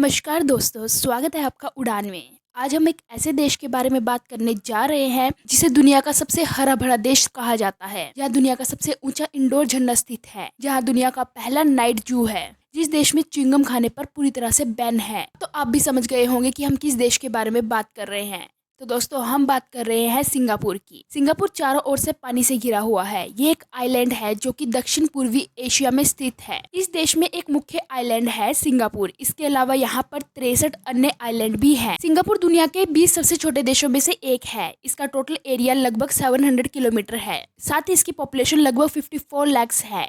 नमस्कार दोस्तों, स्वागत है आपका उड़ान में। आज हम एक ऐसे देश के बारे में बात करने जा रहे हैं जिसे दुनिया का सबसे हरा भरा देश कहा जाता है। यह दुनिया का सबसे ऊंचा इंडोर झरना स्थित है, जहां दुनिया का पहला नाइट जू है, जिस देश में च्युइंगम खाने पर पूरी तरह से बैन है। तो आप भी समझ गए होंगे कि हम किस देश के बारे में बात कर रहे हैं। तो दोस्तों, हम बात कर रहे हैं सिंगापुर की। सिंगापुर चारों ओर से पानी से घिरा हुआ है। ये एक आइलैंड है जो कि दक्षिण पूर्वी एशिया में स्थित है। इस देश में एक मुख्य आइलैंड है सिंगापुर। इसके अलावा यहाँ पर 63 अन्य आइलैंड भी हैं। सिंगापुर दुनिया के 20 सबसे छोटे देशों में से एक है। इसका टोटल एरिया लगभग 700 किलोमीटर है। साथ ही इसकी पॉपुलेशन लगभग 54 लाख है।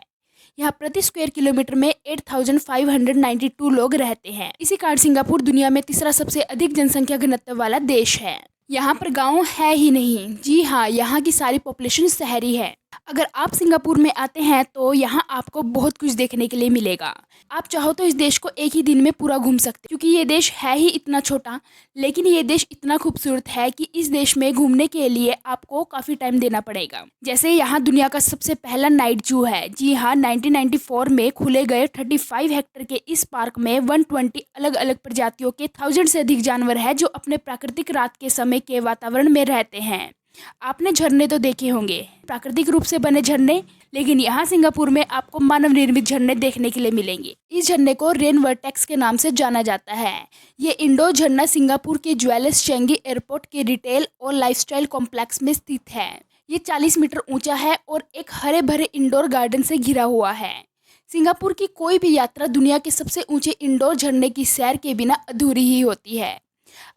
यहाँ प्रति स्क्वायर किलोमीटर में 8,592 लोग रहते हैं। इसी कारण सिंगापुर दुनिया में तीसरा सबसे अधिक जनसंख्या घनत्व वाला देश है। यहाँ पर गांव है ही नहीं। जी हाँ, यहाँ की सारी पॉपुलेशन शहरी है। अगर आप सिंगापुर में आते हैं तो यहाँ आपको बहुत कुछ देखने के लिए मिलेगा। आप चाहो तो इस देश को एक ही दिन में पूरा घूम सकते, क्योंकि ये देश है ही इतना छोटा, लेकिन ये देश इतना खूबसूरत है कि इस देश में घूमने के लिए आपको काफ़ी टाइम देना पड़ेगा। जैसे यहाँ दुनिया का सबसे पहला नाइट जू है। जी हाँ, 1994 में खुले गए 35 हेक्टेयर के इस पार्क में 120 अलग अलग प्रजातियों के 1000 से अधिक जानवर हैं जो अपने प्राकृतिक रात के समय के वातावरण में रहते हैं। आपने झरने तो देखे होंगे, प्राकृतिक रूप से बने झरने, लेकिन यहाँ सिंगापुर में आपको मानव निर्मित झरने देखने के लिए मिलेंगे। इस झरने को रेन वर्टेक्स के नाम से जाना जाता है। ये इंडोर झरना सिंगापुर के ज्वेलर्स चेंगी एयरपोर्ट के रिटेल और लाइफस्टाइल कॉम्प्लेक्स में स्थित है। ये 40 मीटर ऊंचा है और एक हरे भरे इंडोर गार्डन से घिरा हुआ है। सिंगापुर की कोई भी यात्रा दुनिया के सबसे ऊंचे इंडोर झरने की सैर के बिना अधूरी ही होती है।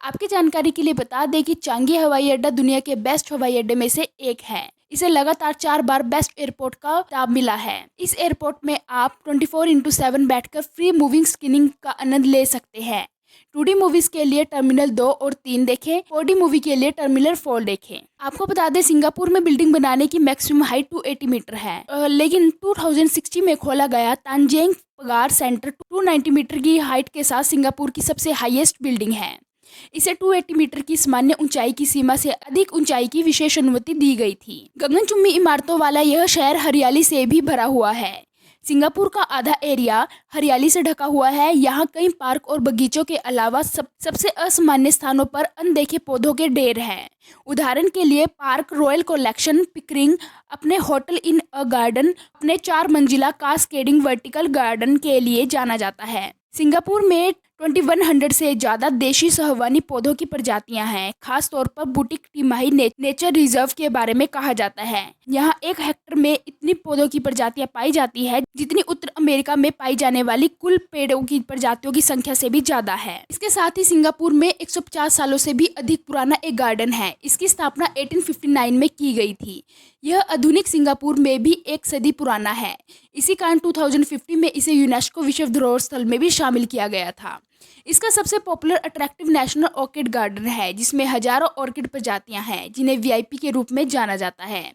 आपकी जानकारी के लिए बता दें कि चांगी हवाई अड्डा दुनिया के बेस्ट हवाई अड्डे में से एक है। इसे लगातार 4 बार बेस्ट एयरपोर्ट का खिताब मिला है। इस एयरपोर्ट में आप 24/7 बैठकर फ्री मूविंग स्क्रीनिंग का आनंद ले सकते हैं। 2D मूवीज के लिए टर्मिनल 2 और 3 देखें, 4D मूवी के लिए टर्मिनल 4 देखें। आपको बता दें, सिंगापुर में बिल्डिंग बनाने की मैक्सिमम हाइट 280 मीटर है, लेकिन 2060 में खोला गया तानजेंग पगार सेंटर 290 मीटर की हाइट के साथ सिंगापुर की सबसे हाईएस्ट बिल्डिंग है। इसे 280 मीटर की सामान्य ऊंचाई की सीमा से अधिक ऊंचाई की विशेष अनुमति दी गई थी। गगनचुंबी इमारतों वाला यह शहर हरियाली से भी भरा हुआ है। सिंगापुर का आधा एरिया हरियाली से ढका हुआ है। यहाँ कई पार्क और बगीचों के अलावा सबसे असामान्य स्थानों पर अनदेखे पौधों के ढेर हैं। उदाहरण के लिए पार्क रॉयल कलेक्शन पिकरिंग अपने होटल इन अ गार्डन, अपने 4 मंजिला कास्केडिंग वर्टिकल गार्डन के लिए जाना जाता है। सिंगापुर में 2100 से ज़्यादा देशी सहवानी पौधों की प्रजातियां हैं। खास तौर पर बुटीक टिमाही नेचर रिजर्व के बारे में कहा जाता है। यहाँ 1 हेक्टेयर में इतनी पौधों की प्रजातियां पाई जाती है जितनी उत्तर अमेरिका में पाई जाने वाली कुल पेड़ों की प्रजातियों की संख्या से भी ज़्यादा है। इसके साथ ही सिंगापुर में 150 सालों से भी अधिक पुराना एक गार्डन है। इसकी स्थापना 1859 में की गई थी। यह आधुनिक सिंगापुर में भी 1 सदी पुराना है। इसी कारण 2050 में इसे यूनेस्को विश्व धरोहर स्थल में भी शामिल किया गया था। इसका सबसे popular attractive national orchid garden है, जिसमें हजारों ऑर्किड प्रजातियां हैं जिन्हें वीआईपी के रूप में जाना जाता है।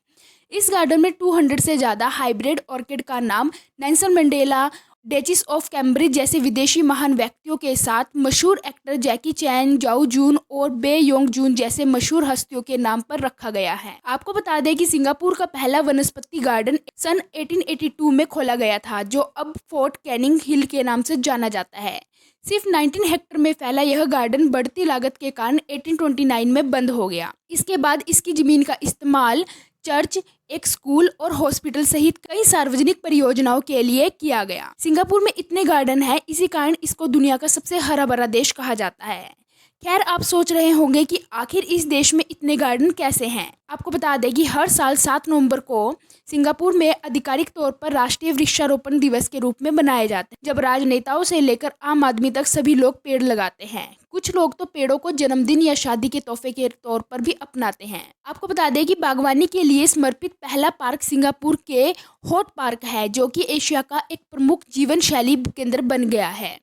इस गार्डन में 200 से ज़्यादा हाइब्रिड ऑर्किड का नाम नेल्सन मंडेला, डेचिस ऑफ कैम्ब्रिज जैसे विदेशी महान व्यक्तियों के साथ मशहूर एक्टर जैकी चैन, जाओ जून और बे योंग जून जैसे मशहूर हस्तियों के नाम पर रखा गया है। आपको बता दें कि सिंगापुर का पहला वनस्पति गार्डन सन 1882 में खोला गया था, जो अब फोर्ट कैनिंग हिल के नाम से जाना जाता है। सिर्फ 19 हेक्टेयर में फैला यह गार्डन बढ़ती लागत के कारण 1829 में बंद हो गया। इसके बाद इसकी जमीन का इस्तेमाल चर्च, एक स्कूल और हॉस्पिटल सहित कई सार्वजनिक परियोजनाओं के लिए किया गया। सिंगापुर में इतने गार्डन हैं, इसी कारण इसको दुनिया का सबसे हरा भरा देश कहा जाता है। खैर, आप सोच रहे होंगे कि आखिर इस देश में इतने गार्डन कैसे हैं। आपको बता दें कि हर साल 7 नवंबर को सिंगापुर में आधिकारिक तौर पर राष्ट्रीय वृक्षारोपण दिवस के रूप में मनाए जाते हैं, जब राजनेताओं से लेकर आम आदमी तक सभी लोग पेड़ लगाते हैं। कुछ लोग तो पेड़ों को जन्मदिन या शादी के तोहफे के तौर पर भी अपनाते हैं। आपको बता दें कि बागवानी के लिए समर्पित पहला पार्क सिंगापुर के हॉट पार्क है, जो कि एशिया का एक प्रमुख जीवन शैली केंद्र बन गया है।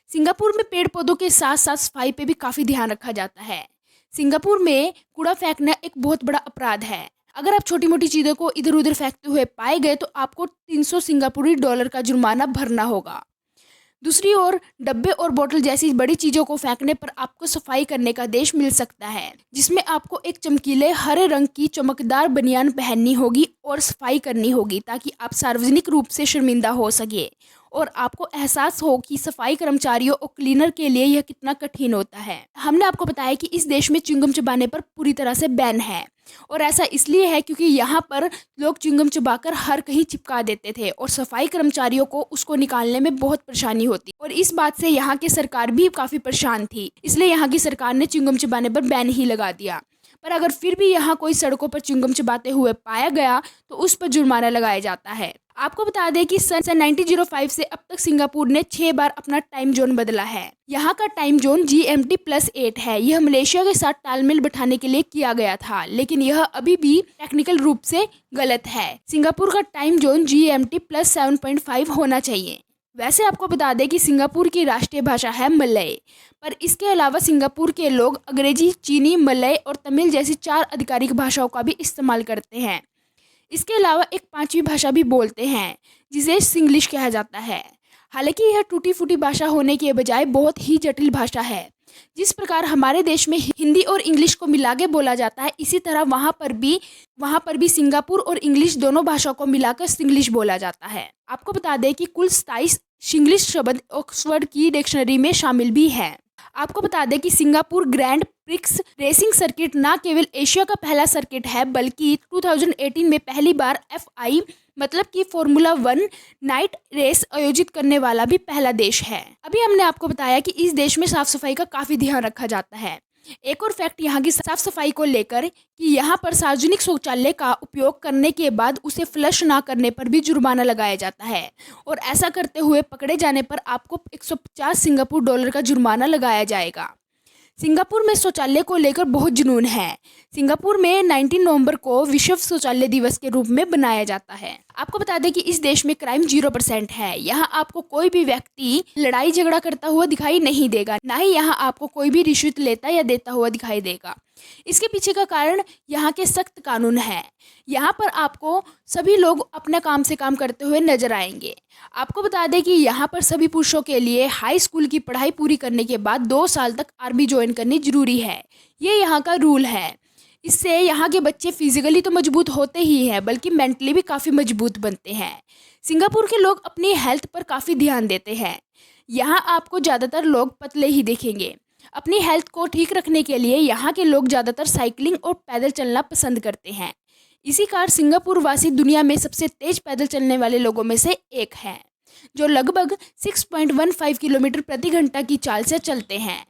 सिंगापुर में पेड़ पौधों के साथ साथ सफाई पे भी काफ़ी ध्यान रखा जाता है। सिंगापुर में कूड़ा फेंकना एक बहुत बड़ा अपराध है। अगर आप छोटी मोटी चीज़ों को इधर उधर फेंकते हुए पाए गए तो आपको 300 सिंगापुरी डॉलर का जुर्माना भरना होगा। दूसरी ओर डब्बे और बोतल जैसी बड़ी चीज़ों को फेंकने पर आपको सफाई करने का आदेश मिल सकता है, जिसमें आपको एक चमकीले हरे रंग की चमकदार बनियान पहननी होगी और सफाई करनी होगी, ताकि आप सार्वजनिक रूप से शर्मिंदा हो सके और आपको एहसास हो कि सफाई कर्मचारियों और क्लीनर के लिए यह कितना कठिन होता है। हमने आपको बताया कि इस देश में च्युइंगम चबाने पर पूरी तरह से बैन है, और ऐसा इसलिए है क्योंकि यहाँ पर लोग च्युइंगम चबाकर हर कहीं चिपका देते थे और सफाई कर्मचारियों को उसको निकालने में बहुत परेशानी होती, और इस बात से यहाँ की सरकार भी काफ़ी परेशान थी। इसलिए यहाँ की सरकार ने च्युइंगम चबाने पर बैन ही लगा दिया। पर अगर फिर भी यहाँ कोई सड़कों पर च्युइंगम चबाते हुए पाया गया तो उस पर जुर्माना लगाया जाता है। आपको बता दें कि सन 1905 से अब तक सिंगापुर ने 6 बार अपना टाइम जोन बदला है। यहाँ का टाइम जोन GMT+8 है। यह मलेशिया के साथ तालमेल बिठाने के लिए किया गया था, लेकिन यह अभी भी टेक्निकल रूप से गलत है। सिंगापुर का टाइम जोन GMT+7.5 होना चाहिए। वैसे आपको बता दें कि सिंगापुर की राष्ट्रीय भाषा है मलय, पर इसके अलावा सिंगापुर के लोग अंग्रेजी, चीनी, मलय और तमिल जैसी 4 आधिकारिक भाषाओं का भी इस्तेमाल करते हैं। इसके अलावा एक 5वीं भाषा भी बोलते हैं जिसे सिंग्लिश कहा जाता है। हालांकि यह टूटी फूटी भाषा होने के बजाय बहुत ही जटिल भाषा है। जिस प्रकार हमारे देश में हिंदी और इंग्लिश को मिला के बोला जाता है, इसी तरह वहाँ पर भी सिंगापुर और इंग्लिश दोनों भाषाओं को मिलाकर सिंग्लिश बोला जाता है। आपको बता दें कि कुल 27 सिंग्लिश शब्द ऑक्सफोर्ड की डिक्शनरी में शामिल भी है। आपको बता दें कि Singapore grand prix racing circuit न केवल एशिया का पहला सर्किट है, बल्कि 2018 में पहली बार FI मतलब कि फॉर्मूला 1 नाइट रेस आयोजित करने वाला भी पहला देश है। अभी हमने आपको बताया कि इस देश में साफ सफाई का काफ़ी ध्यान रखा जाता है। एक और फैक्ट यहाँ की साफ सफाई को लेकर कि यहाँ पर सार्वजनिक शौचालय का उपयोग करने के बाद उसे फ्लश ना करने पर भी जुर्माना लगाया जाता है, और ऐसा करते हुए पकड़े जाने पर आपको 150 सिंगापुर डॉलर का जुर्माना लगाया जाएगा। सिंगापुर में शौचालय को लेकर बहुत जुनून है। सिंगापुर में 19 नवंबर को विश्व शौचालय दिवस के रूप में बनाया जाता है। आपको बता दें कि इस देश में क्राइम 0% है। यहाँ आपको कोई भी व्यक्ति लड़ाई झगड़ा करता हुआ दिखाई नहीं देगा, ना ही यहाँ आपको कोई भी रिश्वत लेता या देता हुआ दिखाई देगा। इसके पीछे का कारण यहाँ के सख्त कानून है। यहाँ पर आपको सभी लोग अपने काम से काम करते हुए नजर आएंगे। आपको बता दें कि यहाँ पर सभी पुरुषों के लिए हाई स्कूल की पढ़ाई पूरी करने के बाद 2 साल तक आर्मी ज्वाइन करनी जरूरी है। ये यहाँ का रूल है। इससे यहाँ के बच्चे फिजिकली तो मजबूत होते ही हैं, बल्कि मेंटली भी काफ़ी मजबूत बनते हैं। सिंगापुर के लोग अपनी हेल्थ पर काफ़ी ध्यान देते हैं। यहाँ आपको ज़्यादातर लोग पतले ही देखेंगे। अपनी हेल्थ को ठीक रखने के लिए यहाँ के लोग ज़्यादातर साइकिलिंग और पैदल चलना पसंद करते हैं। इसी कारण सिंगापुर वासी दुनिया में सबसे तेज पैदल चलने वाले लोगों में से एक हैं, जो लगभग 6.15 किलोमीटर प्रति घंटा की चाल से चलते हैं।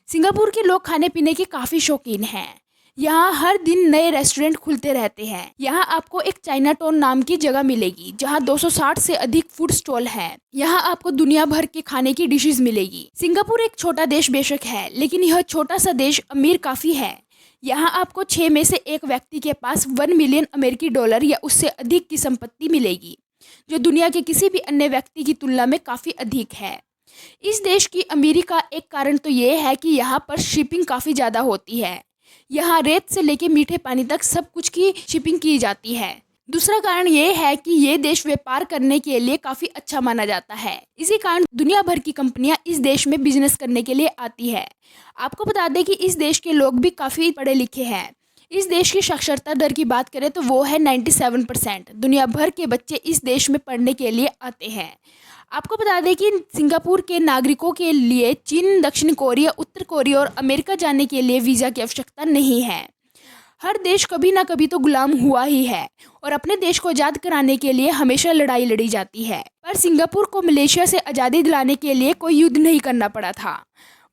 सिंगापुर के लोग खाने पीने के काफ़ी शौकीन हैं। यहाँ हर दिन नए रेस्टोरेंट खुलते रहते हैं। यहाँ आपको एक चाइना टाउन नाम की जगह मिलेगी, जहाँ 260 से अधिक फूड स्टॉल हैं। यहाँ आपको दुनिया भर के खाने की डिशेस मिलेगी। सिंगापुर एक छोटा देश बेशक है, लेकिन यह छोटा सा देश अमीर काफ़ी है। यहाँ आपको 6 में से एक व्यक्ति के पास 1 मिलियन अमेरिकी डॉलर या उससे अधिक की संपत्ति मिलेगी, जो दुनिया के किसी भी अन्य व्यक्ति की तुलना में काफ़ी अधिक है। इस देश की अमीरी का एक कारण तो ये है कि यहाँ पर शिपिंग काफ़ी ज़्यादा होती है। यहाँ रेत से लेके मीठे पानी तक सब कुछ की शिपिंग की जाती है। दूसरा कारण ये है कि ये देश व्यापार करने के लिए काफ़ी अच्छा माना जाता है। इसी कारण दुनिया भर की कंपनियां इस देश में बिजनेस करने के लिए आती है। आपको बता दें कि इस देश के लोग भी काफ़ी पढ़े लिखे हैं। इस देश की साक्षरता दर की बात करें तो वो है 97%। दुनिया भर के बच्चे इस देश में पढ़ने के लिए आते हैं। आपको बता दें कि सिंगापुर के नागरिकों के लिए चीन, दक्षिण कोरिया, उत्तर कोरिया और अमेरिका जाने के लिए वीज़ा की आवश्यकता नहीं है। हर देश कभी ना कभी तो गुलाम हुआ ही है और अपने देश को आज़ाद कराने के लिए हमेशा लड़ाई लड़ी जाती है। पर सिंगापुर को मलेशिया से आज़ादी दिलाने के लिए कोई युद्ध नहीं करना पड़ा था।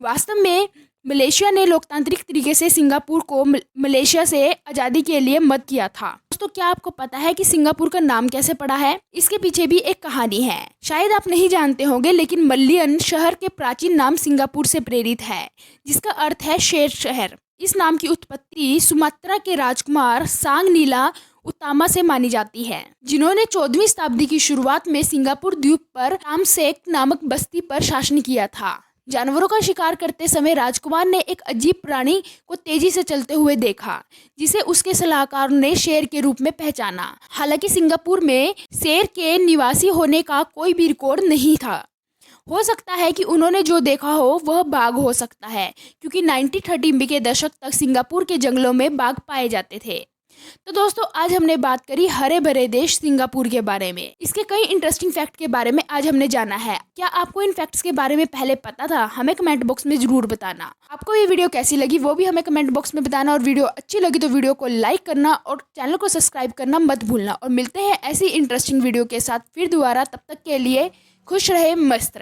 वास्तव में मलेशिया ने लोकतांत्रिक तरीके से सिंगापुर को मलेशिया से आज़ादी के लिए मत किया था। दोस्तों, क्या आपको पता है कि सिंगापुर का नाम कैसे पड़ा है? इसके पीछे भी एक कहानी है। शायद आप नहीं जानते होंगे, लेकिन मलयन शहर के प्राचीन नाम सिंगापुर से प्रेरित है, जिसका अर्थ है शेर शहर। इस नाम की उत्पत्ति सुमात्रा के राजकुमार सांगनीला उतामा से मानी जाती है, जिन्होंने 14वीं शताब्दी की शुरुआत में सिंगापुर द्वीप पर तामसेक नामक बस्ती पर शासन किया था। जानवरों का शिकार करते समय राजकुमार ने एक अजीब प्राणी को तेजी से चलते हुए देखा, जिसे उसके सलाहकार ने शेर के रूप में पहचाना। हालांकि सिंगापुर में शेर के निवासी होने का कोई भी रिकॉर्ड नहीं था। हो सकता है कि उन्होंने जो देखा हो वह बाघ हो सकता है, क्योंकि 1930 के दशक तक सिंगापुर के जंगलों में बाघ पाए जाते थे। तो दोस्तों आज हमने बात करी हरे भरे देश सिंगापुर के बारे में। इसके कई इंटरेस्टिंग फैक्ट के बारे में आज हमने जाना है। क्या आपको इन फैक्ट्स के बारे में पहले पता था? हमें कमेंट बॉक्स में जरूर बताना। आपको ये वीडियो कैसी लगी वो भी हमें कमेंट बॉक्स में बताना, और वीडियो अच्छी लगी तो वीडियो को लाइक करना और चैनल को सब्सक्राइब करना मत भूलना। और मिलते हैं ऐसी इंटरेस्टिंग वीडियो के साथ फिर दोबारा। तब तक के लिए खुश रहे, मस्त रहे।